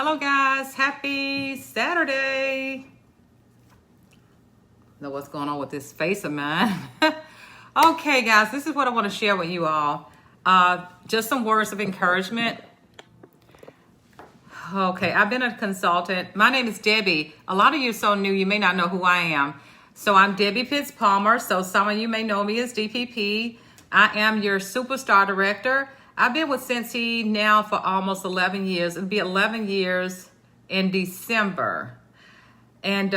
Hello guys, happy Saturday. Know what's going on with this face of mine. Okay guys, this is what I want to share with you all. Just some words of encouragement. Okay, I've been a consultant. My name is Debbie. A lot of you are so new, you may not know who I am. So I'm Debbie Pitts-Palmer. So some of you may know me as DPP. I am your superstar director. I've been with Scentsy now for almost 11 years. It'll be 11 years in December. And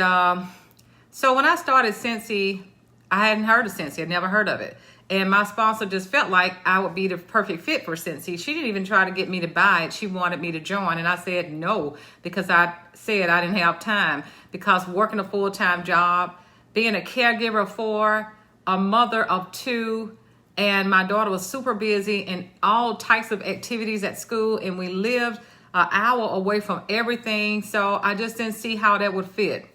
so when I started Scentsy, I hadn't heard of Scentsy. I'd never heard of it. And my sponsor just felt like I would be the perfect fit for Scentsy. She didn't even try to get me to buy it. She wanted me to join. And I said no, because I said I didn't have time. Because working a full-time job, being a caregiver for, a mother of two, and my daughter was super busy in all types of activities at school, and we lived an hour away from everything, so I just didn't see how that would fit.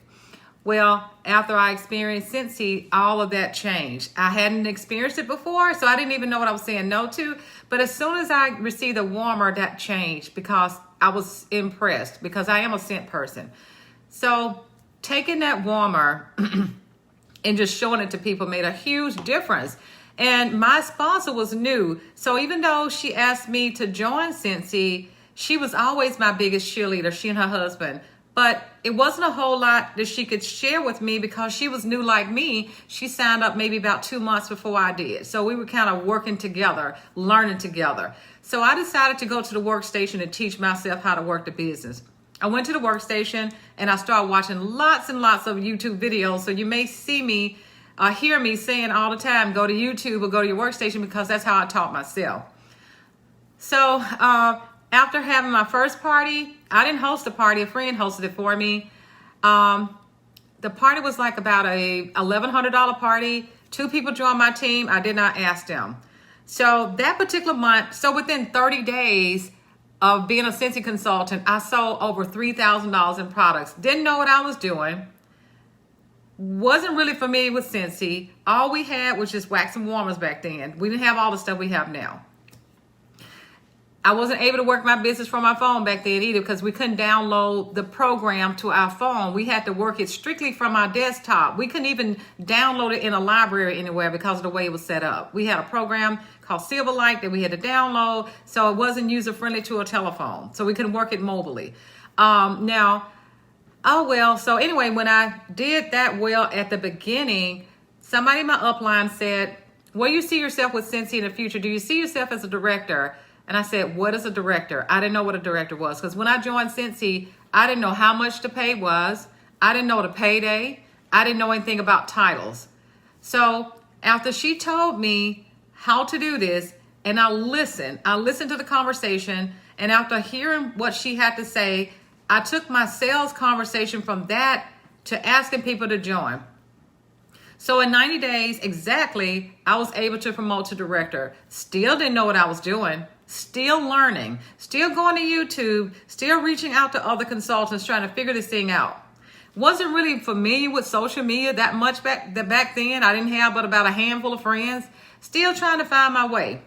Well, after I experienced Scentsy, all of that changed. I hadn't experienced it before, so I didn't even know what I was saying no to, but as soon as I received a warmer, that changed because I was impressed, because I am a scent person. So taking that warmer and just showing it to people made a huge difference. And my sponsor was new. So even though she asked me to join Scentsy, she was always my biggest cheerleader, she and her husband. But it wasn't a whole lot that she could share with me because she was new like me. She signed up maybe about 2 months before I did. So we were kind of working together, learning together. So I decided to go to the workstation and teach myself how to work the business. I went to the workstation and I started watching lots and lots of YouTube videos. So you may see me hear me saying all the time, go to YouTube or go to your workstation, because that's how I taught myself. So after having my first party, I didn't host the party, a friend hosted it for me. The party was like about a $1,100 party. 2 people joined my team. I did not ask them. So that particular month, so within 30 days of being a Scentsy consultant, I sold over $3,000 in products. Didn't know what I was doing. Wasn't really familiar with Scentsy. All we had was just wax and warmers back then. We didn't have all the stuff we have now. I wasn't able to work my business from my phone back then either, because we couldn't download the program to our phone. We had to work it strictly from our desktop. We couldn't even download it in a library anywhere because of the way it was set up. We had a program called Silverlight that we had to download, so it wasn't user-friendly to a telephone. So we couldn't work it mobilely. So anyway, when I did that well at the beginning, somebody in my upline said, where you see yourself with Scentsy in the future? Do you see yourself as a director? And I said, what is a director? I didn't know what a director was, because when I joined Scentsy, I didn't know how much the pay was. I didn't know the payday. I didn't know anything about titles. So after she told me how to do this, and I listened to the conversation, and after hearing what she had to say, I took my sales conversation from that to asking people to join. So in 90 days exactly, I was able to promote to director. Still didn't know what I was doing. Still learning. Still going to YouTube. Still reaching out to other consultants trying to figure this thing out. Wasn't really familiar with social media that much back then. I didn't have but about a handful of friends. Still trying to find my way.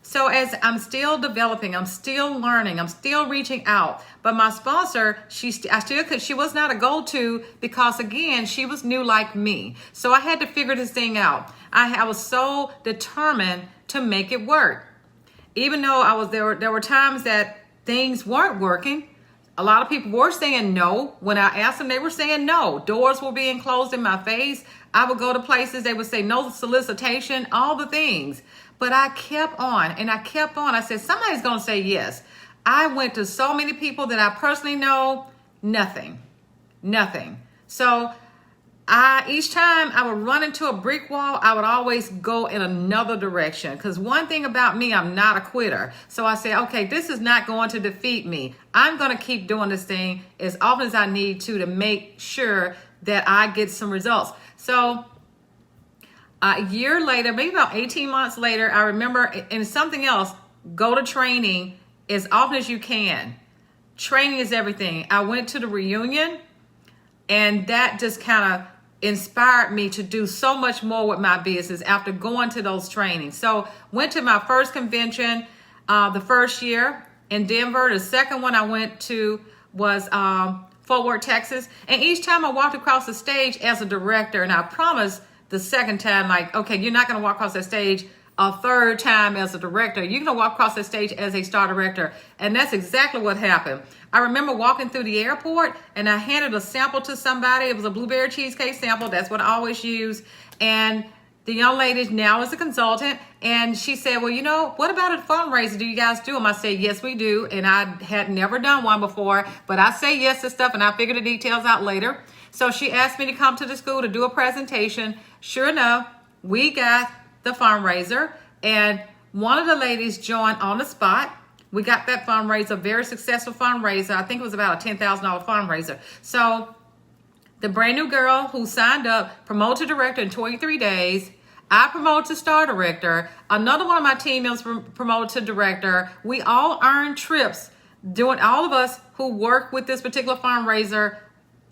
So as I'm still developing, I'm still learning, I'm still reaching out. But my sponsor, she was not a go-to, because again, she was new like me. So I had to figure this thing out. I was so determined to make it work. Even though there were times that things weren't working. A lot of people were saying no. When I asked them, they were saying no. Doors were being closed in my face. I would go to places, they would say no solicitation, all the things. But I kept on and I kept on. I said, somebody's going to say yes. I went to so many people that I personally know, nothing. So each time I would run into a brick wall, I would always go in another direction. Because one thing about me, I'm not a quitter. So I said, okay, this is not going to defeat me. I'm going to keep doing this thing as often as I need to make sure that I get some results. So a year later, maybe about 18 months later, I remember, and something else, go to training as often as you can. Training is everything. I went to the reunion, and that just kind of inspired me to do so much more with my business after going to those trainings. So went to my first convention the first year in Denver. The second one I went to was Fort Worth, Texas. And each time I walked across the stage as a director, and I promised the second time, like, okay, you're not going to walk across that stage a third time as a director. You're going to walk across the stage as a star director. And that's exactly what happened. I remember walking through the airport and I handed a sample to somebody. It was a blueberry cheesecake sample. That's what I always use. And the young lady now is a consultant, and she said, well, you know, what about a fundraiser? Do you guys do them? I said, yes, we do. And I had never done one before, but I say yes to stuff and I figure the details out later. So she asked me to come to the school to do a presentation. Sure enough, we got the fundraiser, and one of the ladies joined on the spot. We got that fundraiser, very successful fundraiser. I think it was about a $10,000 fundraiser. So the brand new girl who signed up promoted to director in 23 days. I promoted to star director. Another one of my team members promoted to director. We all earned trips. All of us who work with this particular fundraiser,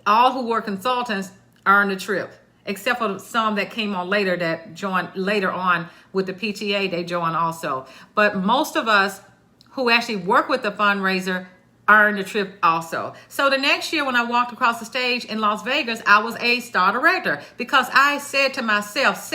all who were consultants, earned a trip, except for some that came on later that joined later on with the PTA. They joined also. But most of us who actually work with the fundraiser earned a trip also. So the next year when I walked across the stage in Las Vegas, I was a star director because I said to myself,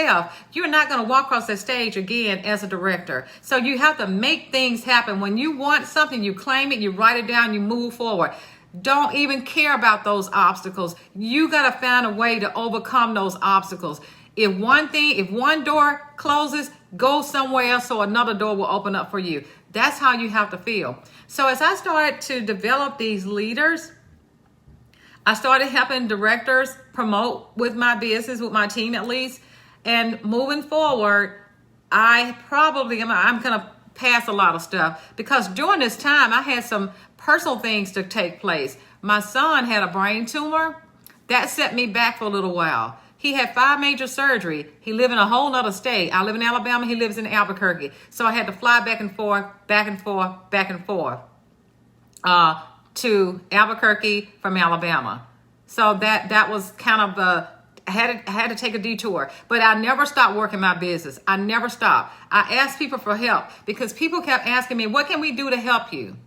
you're not going to walk across that stage again as a director. So you have to make things happen. When you want something, you claim it, you write it down, you move forward. Don't even care about those obstacles. You got to find a way to overcome those obstacles. If one door closes, go somewhere else so another door will open up for you. That's how you have to feel. So as I started to develop these leaders, I started helping directors promote with my business, with my team at least. And moving forward, I'm going to pass a lot of stuff because during this time, I had some personal things to take place. My son had a brain tumor. That set me back for a little while. He had 5 major surgery. He lived in a whole nother state. I live in Alabama. He lives in Albuquerque. So I had to fly back and forth to Albuquerque from Alabama. So that was kind of I had to take a detour. But I never stopped working my business. I never stopped. I asked people for help because people kept asking me, what can we do to help you?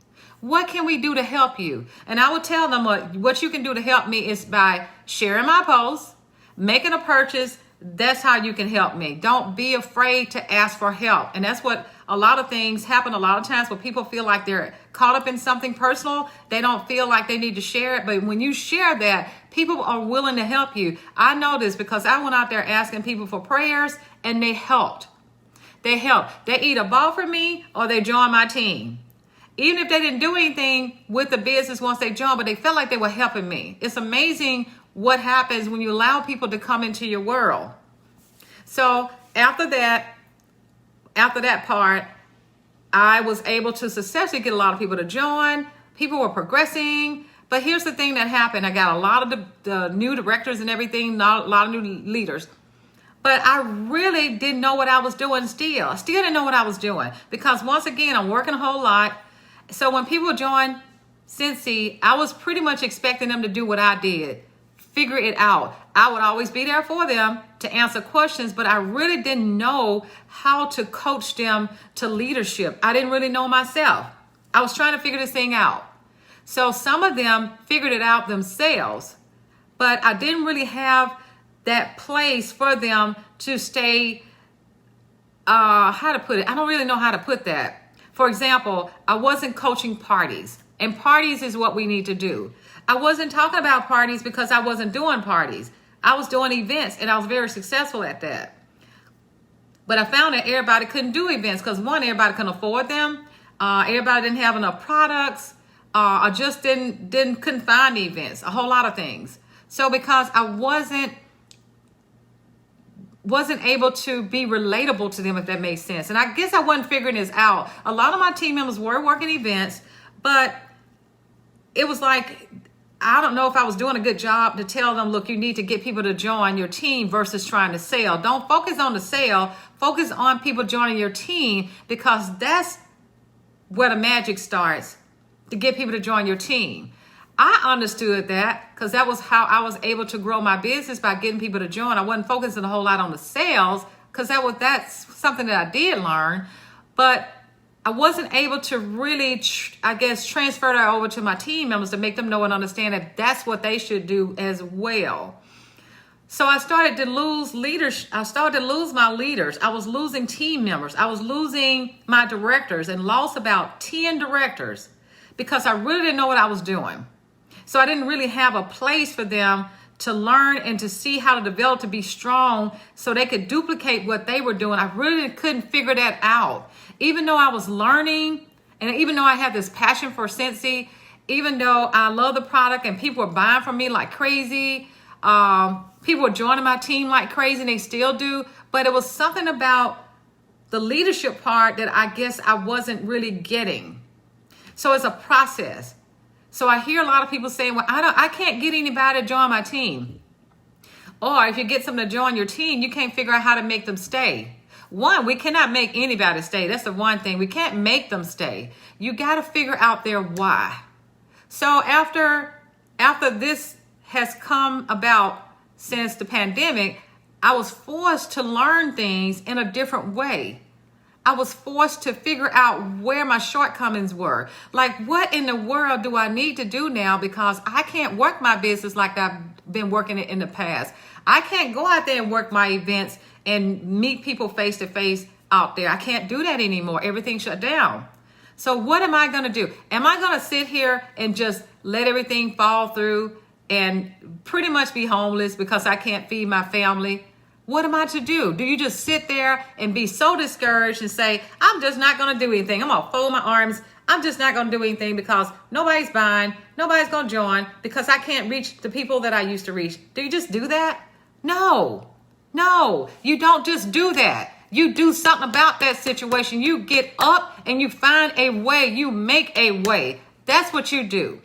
What can we do to help you? And I would tell them what you can do to help me is by sharing my posts, making a purchase. That's how you can help me. Don't be afraid to ask for help. And that's what a lot of things happen a lot of times where people feel like they're caught up in something personal. They don't feel like they need to share it. But when you share that, people are willing to help you. I know this because I went out there asking people for prayers and they helped. They helped. They either bought from me or they joined my team. Even if they didn't do anything with the business once they joined, but they felt like they were helping me. It's amazing what happens when you allow people to come into your world. So after that part, I was able to successfully get a lot of people to join. People were progressing. But here's the thing that happened. I got a lot of the new directors and everything, a lot of new leaders. But I really didn't know what I was doing still. I still didn't know what I was doing because once again, I'm working a whole lot. So when people joined Scentsy, I was pretty much expecting them to do what I did. Figure it out. I would always be there for them to answer questions, but I really didn't know how to coach them to leadership. I didn't really know myself. I was trying to figure this thing out. So some of them figured it out themselves, but I didn't really have that place for them to stay, how to put it? I don't really know how to put that. For example, I wasn't coaching parties, and parties is what we need to do. I wasn't talking about parties because I wasn't doing parties. I was doing events, and I was very successful at that. But I found that everybody couldn't do events because one, everybody couldn't afford them. Everybody didn't have enough products. I just couldn't find events, a whole lot of things. So because I wasn't able to be relatable to them, if that makes sense. And I guess I wasn't figuring this out. A lot of my team members were working events, but it was like, I don't know if I was doing a good job to tell them, look, you need to get people to join your team versus trying to sell. Don't focus on the sale. Focus on people joining your team because that's where the magic starts, to get people to join your team. I understood that because that was how I was able to grow my business, by getting people to join. I wasn't focusing a whole lot on the sales because that's something that I did learn. But I wasn't able to really, transfer that over to my team members to make them know and understand that that's what they should do as well. So I started to lose leaders. I started to lose my leaders. I was losing team members. I was losing my directors and lost about 10 directors because I really didn't know what I was doing. So I didn't really have a place for them to learn and to see how to develop to be strong so they could duplicate what they were doing. I really couldn't figure that out. Even though I was learning, and even though I had this passion for Scentsy, even though I love the product and people were buying from me like crazy, people were joining my team like crazy, and they still do, but it was something about the leadership part that I guess I wasn't really getting. So it's a process. So I hear a lot of people saying, well, I can't get anybody to join my team. Or if you get someone to join your team, you can't figure out how to make them stay. One, we cannot make anybody stay. That's the one thing. We can't make them stay. You got to figure out their why. So after this has come about since the pandemic, I was forced to learn things in a different way. I was forced to figure out where my shortcomings were. Like, what in the world do I need to do now? Because I can't work my business like I've been working it in the past. I can't go out there and work my events and meet people face to face out there. I can't do that anymore. Everything shut down. So what am I going to do? Am I going to sit here and just let everything fall through and pretty much be homeless because I can't feed my family? What am I to do? Do you just sit there and be so discouraged and say, I'm just not going to do anything. I'm going to fold my arms. I'm just not going to do anything because nobody's buying. Nobody's going to join because I can't reach the people that I used to reach. Do you just do that? No, you don't just do that. You do something about that situation. You get up and you find a way. You make a way. That's what you do.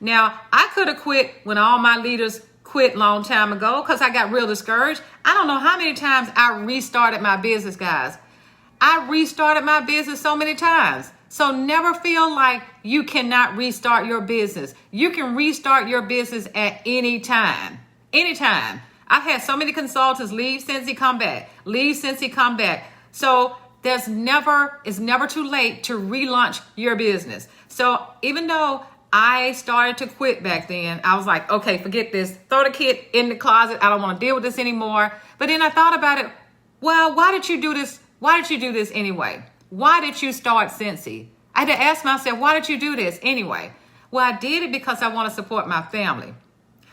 Now, I could have quit when all my leaders quit long time ago because I got real discouraged. I don't know how many times I restarted my business, guys. I restarted my business so many times. So never feel like you cannot restart your business. You can restart your business at any time. Anytime. I've had so many consultants leave Scentsy, come back. Leave Scentsy, come back. So it's never too late to relaunch your business. So even though I started to quit back then, I was like, okay, forget this. Throw the kid in the closet. I don't want to deal with this anymore. But then I thought about it. Well, why did you do this? Why did you do this anyway? Why did you start Scentsy? I had to ask myself, why did you do this anyway? Well, I did it because I want to support my family.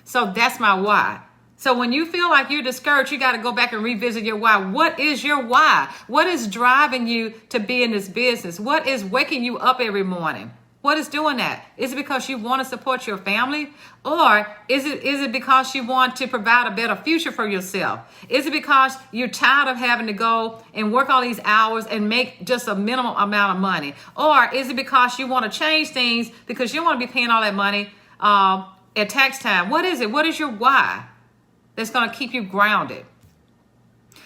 So that's my why. So when you feel like you're discouraged, you got to go back and revisit your why. What is your why? What is driving you to be in this business? What is waking you up every morning? What is doing that? Is it because you want to support your family? Or is it because you want to provide a better future for yourself? Is it because you're tired of having to go and work all these hours and make just a minimum amount of money? Or is it because you want to change things because you don't want to be paying all that money at tax time? What is it? What is your why that's going to keep you grounded?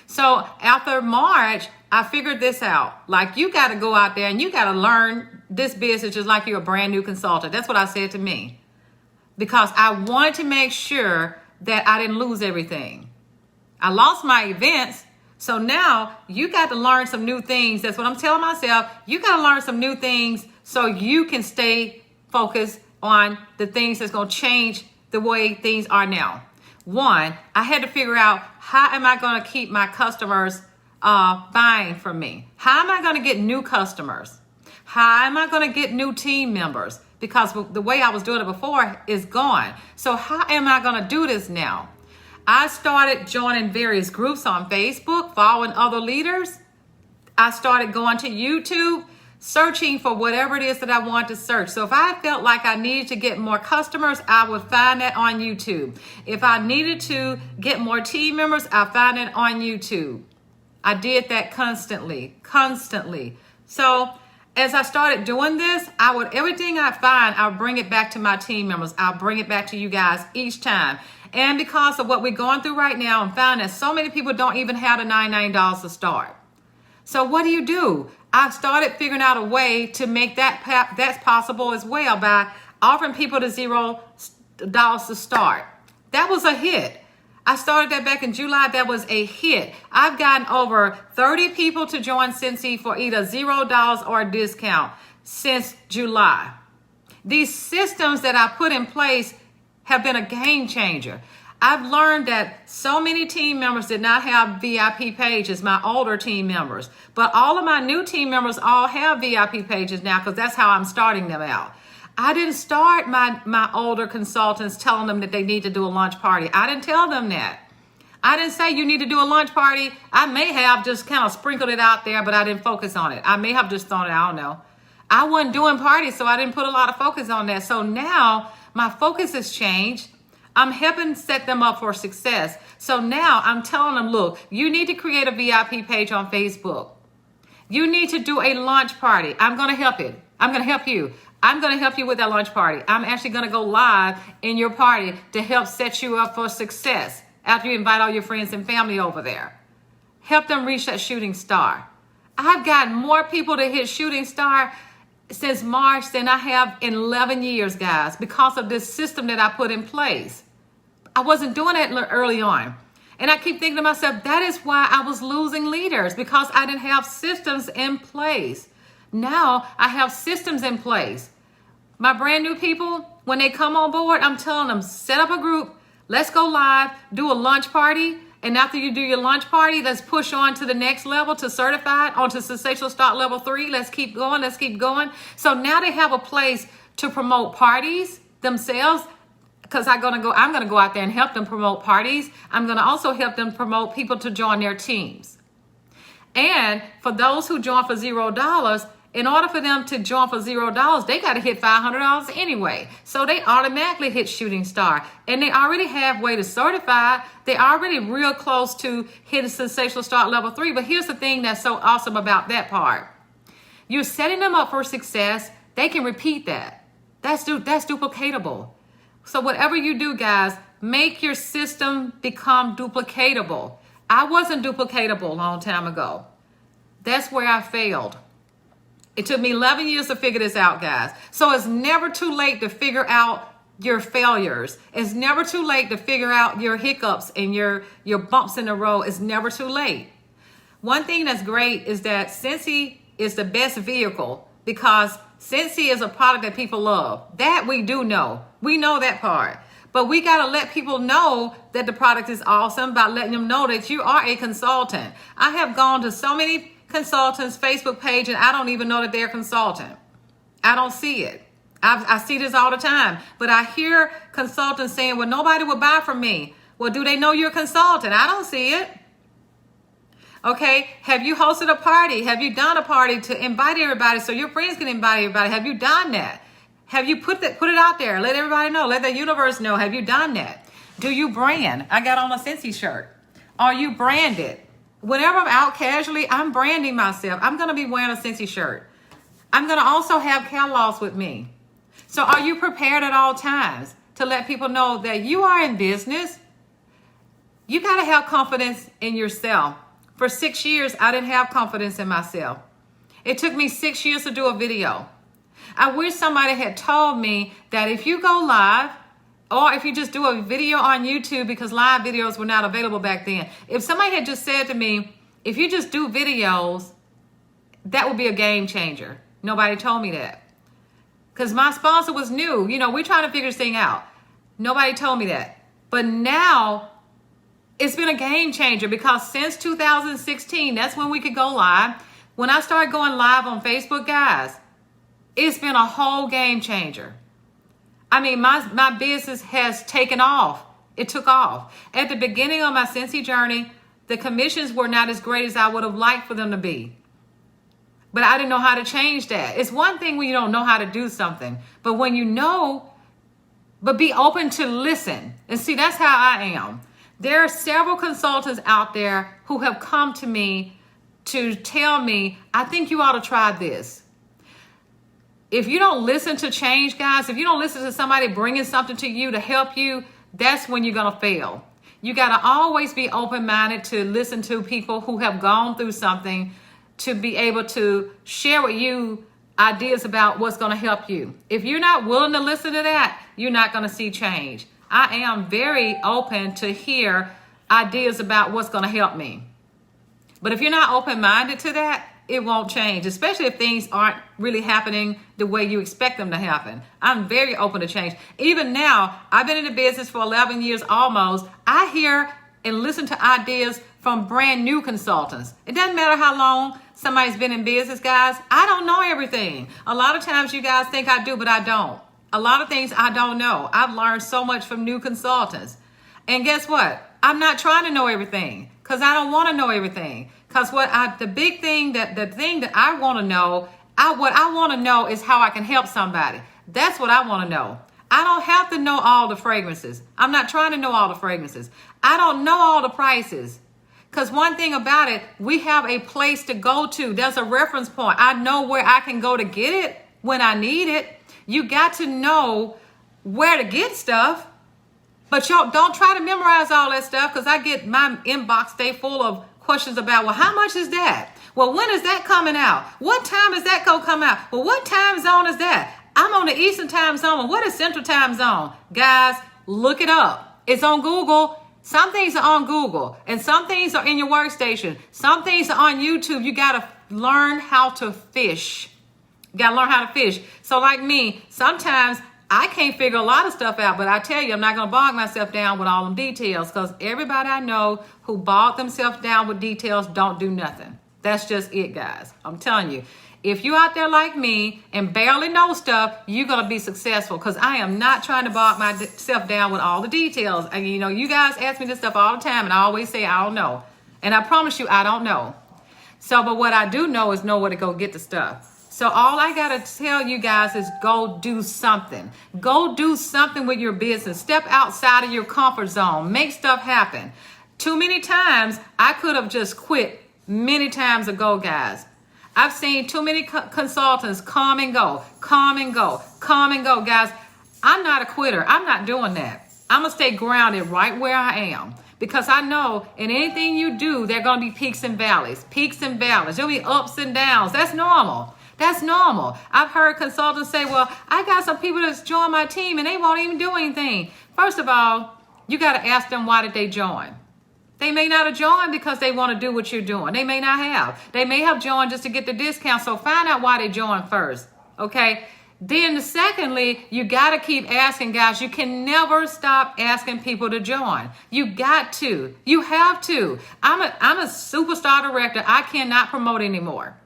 So after March, I figured this out. Like, you got to go out there and you got to learn this business just like you're a brand new consultant. That's what I said to me. Because I wanted to make sure that I didn't lose everything. I lost my events. So now you got to learn some new things. That's what I'm telling myself. You got to learn some new things so you can stay focused on the things that's going to change the way things are now. One, I had to figure out, how am I going to keep my customers buying from me? How am I going to get new customers? How am I going to get new team members? Because the way I was doing it before is gone. So how am I going to do this now? I started joining various groups on Facebook, following other leaders. I started going to YouTube, searching for whatever it is that I want to search. So if I felt like I needed to get more customers, I would find that on YouTube. If I needed to get more team members, I found it on YouTube. I did that constantly. So as I started doing this, everything I find, I'll bring it back to my team members. I'll bring it back to you guys each time. And because of what we're going through right now, I'm finding that so many people don't even have the $99 to start. So what do? I've started figuring out a way to make that's possible as well by offering people the $0 to start. That was a hit. I started that back in July. That was a hit. I've gotten over 30 people to join Scentsy for either $0 or a discount since July. These systems that I put in place have been a game changer. I've learned that so many team members did not have VIP pages, my older team members. But all of my new team members all have VIP pages now because that's how I'm starting them out. I didn't start my older consultants telling them that they need to do a lunch party. I didn't tell them that. I didn't say you need to do a lunch party. I may have just kind of sprinkled it out there, but I didn't focus on it. I may have just thought it, I don't know. I wasn't doing parties, so I didn't put a lot of focus on that. So now my focus has changed. I'm helping set them up for success. So now I'm telling them, look, you need to create a VIP page on Facebook. You need to do a lunch party. I'm going to help it. I'm going to help you. I'm going to help you with that lunch party. I'm actually going to go live in your party to help set you up for success after you invite all your friends and family over there. Help them reach that shooting star. I've gotten more people to hit shooting star since March than I have in 11 years, guys, because of this system that I put in place. I wasn't doing it early on. And I keep thinking to myself, that is why I was losing leaders, because I didn't have systems in place. Now I have systems in place. My brand new people, when they come on board, I'm telling them, set up a group, let's go live, do a lunch party. And after you do your lunch party, let's push on to the next level, to certified, onto Sensational Start level 3. Let's keep going. Let's keep going. So now they have a place to promote parties themselves, because I'm going to go out there and help them promote parties. I'm going to also help them promote people to join their teams. And for those who join for $0, in order for them to join for $0, they got to hit $500 anyway. So they automatically hit shooting star. And they already halfway to certified. They're already real close to hitting Sensational Start level 3. But here's the thing that's so awesome about that part. You're setting them up for success. They can repeat that. That's duplicatable. So whatever you do, guys, make your system become duplicatable. I wasn't duplicatable a long time ago. That's where I failed. It took me 11 years to figure this out, guys. So it's never too late to figure out your failures. It's never too late to figure out your hiccups and your bumps in the road. It's never too late. One thing that's great is that Scentsy is the best vehicle, because Scentsy is a product that people love. That we do know. We know that part. But we got to let people know that the product is awesome by letting them know that you are a consultant. I have gone to so many consultants' Facebook page and I don't even know that they're a consultant. I don't see it. I see this all the time. But I hear consultants saying, well, nobody will buy from me. Well, do they know you're a consultant? I don't see it. Okay, have you hosted a party? Have you done a party to invite everybody so your friends can invite everybody? Have you done that? Have you put it out there? Let everybody know. Let the universe know. Have you done that? Do you brand? I got on a Scentsy shirt. Are you branded? Whenever I'm out casually, I'm branding myself. I'm going to be wearing a Scentsy shirt. I'm going to also have catalogs with me. So are you prepared at all times to let people know that you are in business? You got to have confidence in yourself. For 6 years, I didn't have confidence in myself. It took me 6 years to do a video. I wish somebody had told me that if you go live, or if you just do a video on YouTube, because live videos were not available back then. If somebody had just said to me, if you just do videos, that would be a game changer. Nobody told me that. Because my sponsor was new. You know, we're trying to figure this thing out. Nobody told me that. But now, it's been a game changer, because since 2016, that's when we could go live. When I started going live on Facebook, guys, it's been a whole game changer. I mean, my business has taken off. It took off. At the beginning of my Scentsy journey, the commissions were not as great as I would have liked for them to be. But I didn't know how to change that. It's one thing when you don't know how to do something. But when you know, but be open to listen. And see, that's how I am. There are several consultants out there who have come to me to tell me, I think you ought to try this. If you don't listen to change, guys, if you don't listen to somebody bringing something to you to help you, that's when you're going to fail. You got to always be open-minded to listen to people who have gone through something, to be able to share with you ideas about what's going to help you. If you're not willing to listen to that, you're not going to see change. I am very open to hear ideas about what's going to help me. But if you're not open-minded to that, it won't change, especially if things aren't really happening the way you expect them to happen. I'm very open to change. Even now, I've been in the business for 11 years almost. I hear and listen to ideas from brand new consultants. It doesn't matter how long somebody's been in business, guys. I don't know everything. A lot of times you guys think I do, but I don't. A lot of things I don't know. I've learned so much from new consultants. And guess what? I'm not trying to know everything because I don't want to know everything. Because the thing that I want to know, what I want to know is how I can help somebody. That's what I want to know. I don't have to know all the fragrances. I'm not trying to know all the fragrances. I don't know all the prices. Because one thing about it, we have a place to go to. There's a reference point. I know where I can go to get it when I need it. You got to know where to get stuff. But y'all don't try to memorize all that stuff, because I get my inbox stay full of questions about, well, how much is that? Well, when is that coming out? What time is that going to come out? Well, what time zone is that? I'm on the Eastern time zone. What is Central time zone? Guys, look it up. It's on Google. Some things are on Google, and some things are in your workstation. Some things are on YouTube. You got to learn how to fish. You got to learn how to fish. So like me, sometimes I can't figure a lot of stuff out, but I tell you, I'm not going to bog myself down with all them details, because everybody I know who bogged themselves down with details don't do nothing. That's just it, guys. I'm telling you, if you out there like me and barely know stuff, you're going to be successful, because I am not trying to bog myself down with all the details. And you know, you guys ask me this stuff all the time, and I always say, I don't know. And I promise you, I don't know. So, but what I do know is know where to go get the stuff. So all I got to tell you guys is go do something. Go do something with your business. Step outside of your comfort zone. Make stuff happen. Too many times, I could have just quit many times ago, guys. I've seen too many consultants come and go, guys. I'm not a quitter. I'm not doing that. I'm going to stay grounded right where I am. Because I know in anything you do, there are going to be peaks and valleys. Peaks and valleys. There'll be ups and downs. That's normal. That's normal. I've heard consultants say, well, I got some people that's joined my team and they won't even do anything. First of all, you got to ask them, why did they join? They may not have joined because they want to do what you're doing. They may not have. They may have joined just to get the discount. So find out why they joined first. Okay. Then secondly, you got to keep asking, guys. You can never stop asking people to join. You got to. You have to. I'm a superstar director. I cannot promote anymore.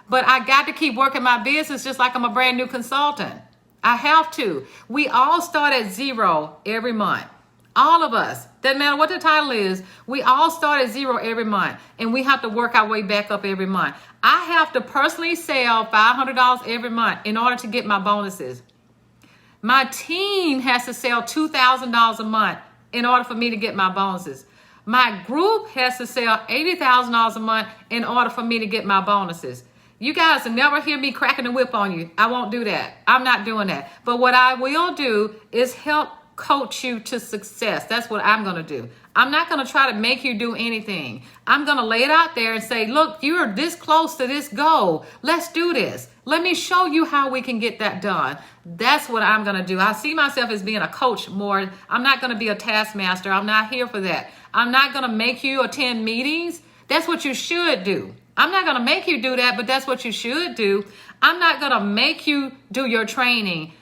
But I got to keep working my business just like I'm a brand new consultant. I have to. We all start at zero every month. All of us. Doesn't matter what the title is. We all start at zero every month. And we have to work our way back up every month. I have to personally sell $500 every month in order to get my bonuses. My team has to sell $2,000 a month in order for me to get my bonuses. My group has to sell $80,000 a month in order for me to get my bonuses. You guys will never hear me cracking the whip on you. I won't do that. I'm not doing that. But what I will do is help coach you to success. That's what I'm going to do. I'm not going to try to make you do anything. I'm going to lay it out there and say, look, you're this close to this goal. Let's do this. Let me show you how we can get that done. That's what I'm going to do. I see myself as being a coach more. I'm not going to be a taskmaster. I'm not here for that. I'm not going to make you attend meetings. That's what you should do. I'm not going to make you do that, but that's what you should do. I'm not going to make you do your training.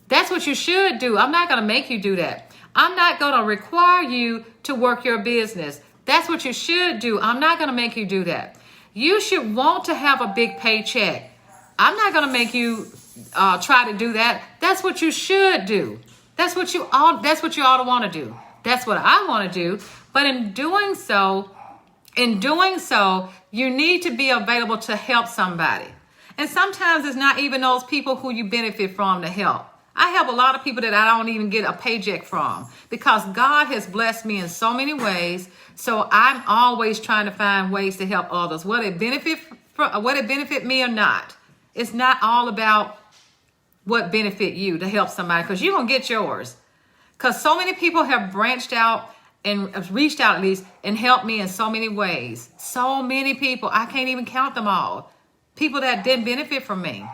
That's what you should do. I'm not going to make you do that. I'm not going to require you to work your business. That's what you should do. I'm not going to make you do that. You should want to have a big paycheck. I'm not going to make you try to do that. That's what you should do. That's what you ought to want to do. That's what I want to do. But in doing so, you need to be available to help somebody. And sometimes it's not even those people who you benefit from to help. I help a lot of people that I don't even get a paycheck from, because God has blessed me in so many ways. So I'm always trying to find ways to help others, whether it benefit me or not. It's not all about what benefit you to help somebody, because you're going to get yours. Because so many people have branched out and reached out at least and helped me in so many ways. So many people. I can't even count them all. People that didn't benefit from me.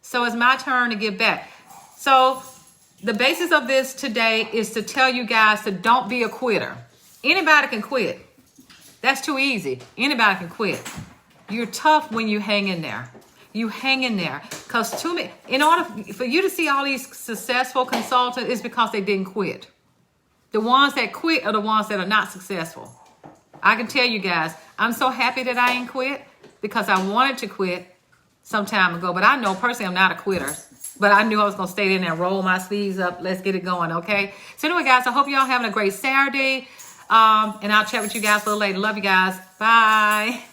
So it's my turn to give back. So The basis of this today is to tell you guys to don't be a quitter. Anybody can quit. That's too easy. Anybody can quit. You're tough when you hang in there. You hang in there. Because in order for you to see all these successful consultants, it's because they didn't quit. The ones that quit are the ones that are not successful. I can tell you guys, I'm so happy that I ain't quit because I wanted to quit some time ago. But I know personally I'm not a quitter. But I knew I was going to stay in there and roll my sleeves up. Let's get it going, okay? So anyway, guys, I hope y'all having a great Saturday. And I'll chat with you guys a little later. Love you guys. Bye.